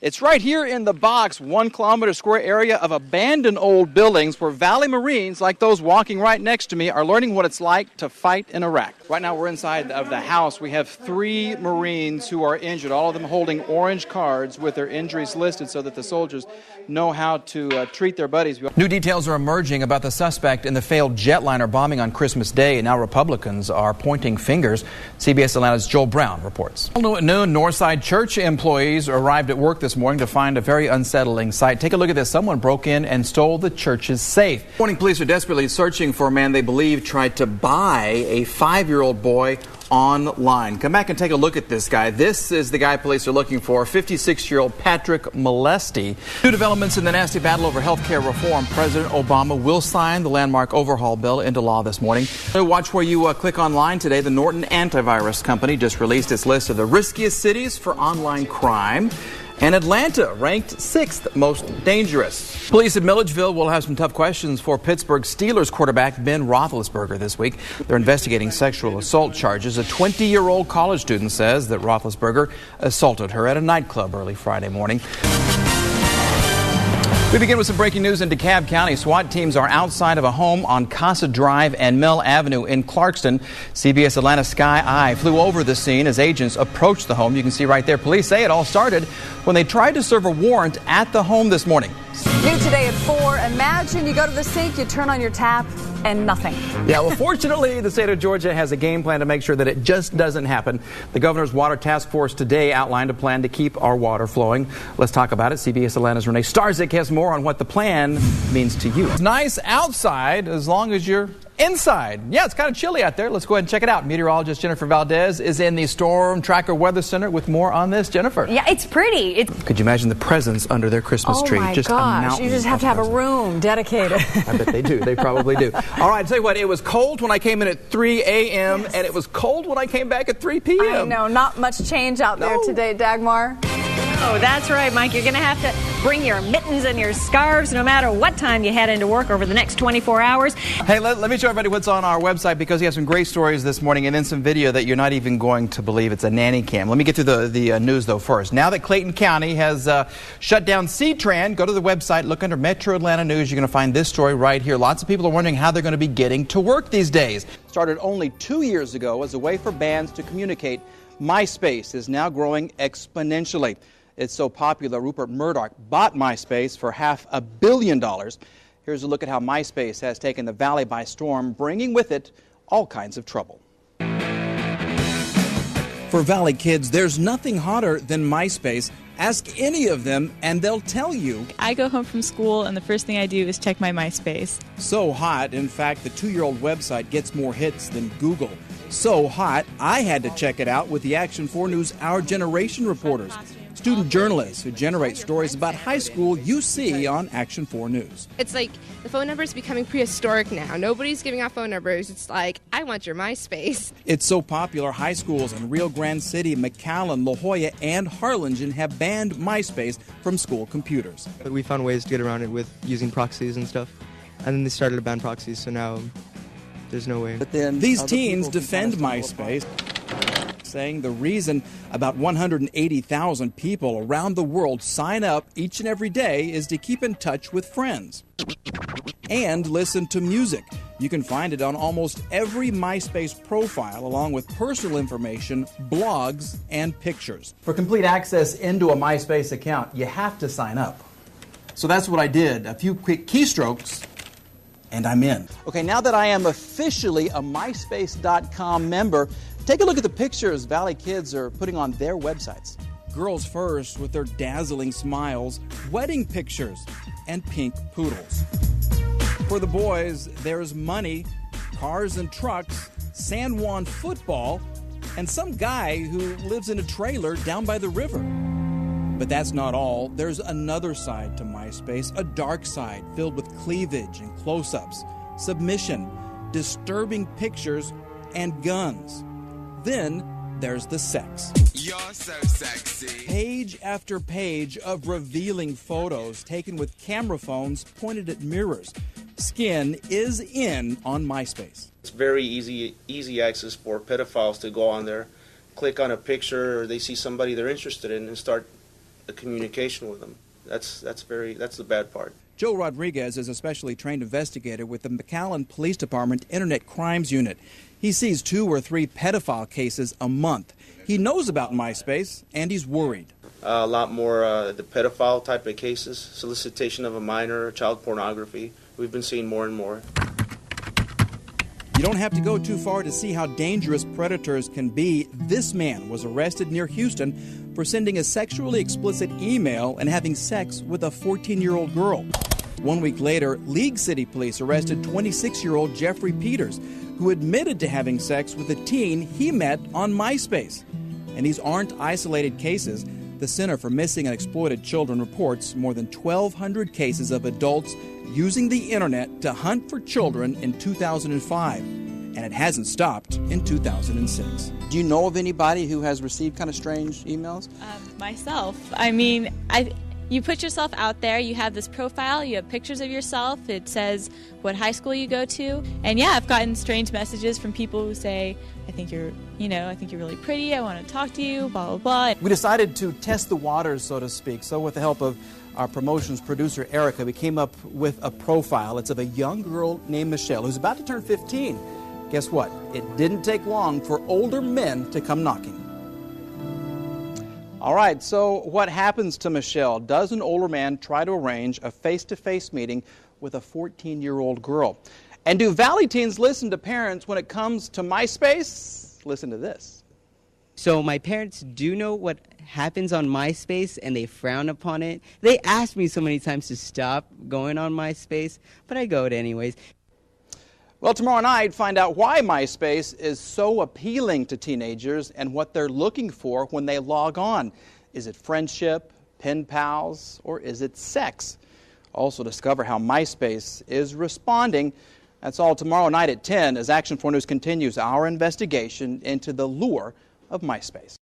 It's right here in the box, 1 kilometer square area of abandoned old buildings where Valley Marines, like those walking right next to me, are learning what it's like to fight in Iraq. Right now we're inside of the house. We have 3 Marines who are injured, all of them holding orange cards with their injuries listed so that the soldiers know how to treat their buddies. New details are emerging about the suspect in the failed jetliner bombing on Christmas Day, and now Republicans are pointing fingers. CBS Atlanta's Joel Brown reports. At noon, Northside Church employees arrived at work this morning to find a very unsettling sight. Take a look at this. Someone broke in and stole the church's safe. Morning police are desperately searching for a man they believe tried to buy a 5-year-old boy online. Come back and take a look at this guy. This is the guy police are looking for, 56-year-old Patrick Molesty. New developments in the nasty battle over health care reform. President Obama will sign the landmark overhaul bill into law this morning. Watch where you click online today. The Norton Antivirus Company just released its list of the riskiest cities for online crime. And Atlanta ranked 6th most dangerous. Police in Milledgeville will have some tough questions for Pittsburgh Steelers quarterback Ben Roethlisberger this week. They're investigating sexual assault charges. A 20-year-old college student says that Roethlisberger assaulted her at a nightclub early Friday morning. We begin with some breaking news in DeKalb County. SWAT teams are outside of a home on Casa Drive and Mill Avenue in Clarkston. CBS Atlanta Sky Eye flew over the scene as agents approached the home. You can see right there. Police say it all started when they tried to serve a warrant at the home this morning. New today at 4. Imagine you go to the sink, you turn on your tap, and nothing. Yeah, well, fortunately, the state of Georgia has a game plan to make sure that it just doesn't happen. The governor's water task force today outlined a plan to keep our water flowing. Let's talk about it. CBS Atlanta's Renee Starzik has more on what the plan means to you. It's nice outside as long as you're inside. Yeah, it's kind of chilly out there. Let's go ahead and check it out. Meteorologist Jennifer Valdez is in the Storm Tracker Weather Center with more on this. Jennifer. Yeah, it's pretty. Could you imagine the presents under their Christmas tree? Oh my just gosh, you just have to have a room dedicated. I bet they do. They probably do. All right, I'll tell you what, it was cold when I came in at 3 a.m. Yes. And it was cold when I came back at 3 p.m. I know, not much change out there today, Dagmar. Oh, that's right, Mike. You're going to have to bring your mittens and your scarves no matter what time you head into work over the next 24 hours. Hey, let me show everybody what's on our website because we have some great stories this morning and then some video that you're not even going to believe. It's a nanny cam. Let me get through the news, though, first. Now that Clayton County has shut down C-Tran, go to the website, look under Metro Atlanta News. You're going to find this story right here. Lots of people are wondering how they're going to be getting to work these days. Started only 2 years ago as a way for bands to communicate. Myspace is now growing exponentially. It's so popular, Rupert Murdoch bought Myspace for $500 million. Here's a look at how Myspace has taken the Valley by storm, bringing with it all kinds of trouble. For Valley kids, there's nothing hotter than Myspace. Ask any of them, and they'll tell you. I go home from school, and the first thing I do is check my Myspace. So hot, in fact, the 2-year-old website gets more hits than Google. So hot, I had to check it out with the Action 4 News Our Generation reporters. Student journalists who generate stories about high school you see on Action 4 News. It's like the phone number is becoming prehistoric now. Nobody's giving out phone numbers. It's like, I want your MySpace. It's so popular, high schools in Rio Grande City, McAllen, La Jolla, and Harlingen have banned MySpace from school computers. We found ways to get around it with using proxies and stuff. And then they started to ban proxies, so now there's no way. But then these teens defend MySpace, saying the reason about 180,000 people around the world sign up each and every day is to keep in touch with friends and listen to music. You can find it on almost every MySpace profile, along with personal information, blogs, and pictures. For complete access into a MySpace account, you have to sign up. So that's what I did. A few quick keystrokes, and I'm in. Okay, now that I am officially a MySpace.com member, take a look at the pictures Valley kids are putting on their websites. Girls first with their dazzling smiles, wedding pictures, and pink poodles. For the boys, there's money, cars and trucks, San Juan football, and some guy who lives in a trailer down by the river. But that's not all. There's another side to MySpace, a dark side filled with cleavage and close-ups, submission, disturbing pictures, and guns. Then there's the sex. You're so sexy. Page after page of revealing photos taken with camera phones pointed at mirrors. Skin is in on MySpace. It's very easy access for pedophiles to go on there, click on a picture, or they see somebody they're interested in and start the communication with them. That's the bad part. Joe Rodriguez is a specially trained investigator with the McAllen Police Department Internet Crimes Unit. He sees 2 or 3 pedophile cases a month. He knows about MySpace, and he's worried. A lot more the pedophile type of cases, solicitation of a minor, child pornography. We've been seeing more and more. You don't have to go too far to see how dangerous predators can be. This man was arrested near Houston for sending a sexually explicit email and having sex with a 14-year-old girl. 1 week later, League City Police arrested 26-year-old Jeffrey Peters, who admitted to having sex with a teen he met on MySpace. And these aren't isolated cases. The Center for Missing and Exploited Children reports more than 1,200 cases of adults using the internet to hunt for children in 2005. And it hasn't stopped in 2006. Do you know of anybody who has received kind of strange emails? Myself. I mean, you put yourself out there, you have this profile, you have pictures of yourself, it says what high school you go to, and yeah, I've gotten strange messages from people who say, I think you're really pretty, I want to talk to you, blah, blah, blah. We decided to test the waters, so to speak. So with the help of our promotions producer, Erica, we came up with a profile. It's of a young girl named Michelle who's about to turn 15. Guess what? It didn't take long for older men to come knocking. All right, so what happens to Michelle? Does an older man try to arrange a face-to-face meeting with a 14-year-old girl? And do Valley teens listen to parents when it comes to MySpace? Listen to this. So my parents do know what happens on MySpace, and they frown upon it. They ask me so many times to stop going on MySpace, but I go it anyways. Well, tomorrow night, find out why MySpace is so appealing to teenagers and what they're looking for when they log on. Is it friendship, pen pals, or is it sex? Also discover how MySpace is responding. That's all tomorrow night at 10 as Action 4 News continues our investigation into the lure of MySpace.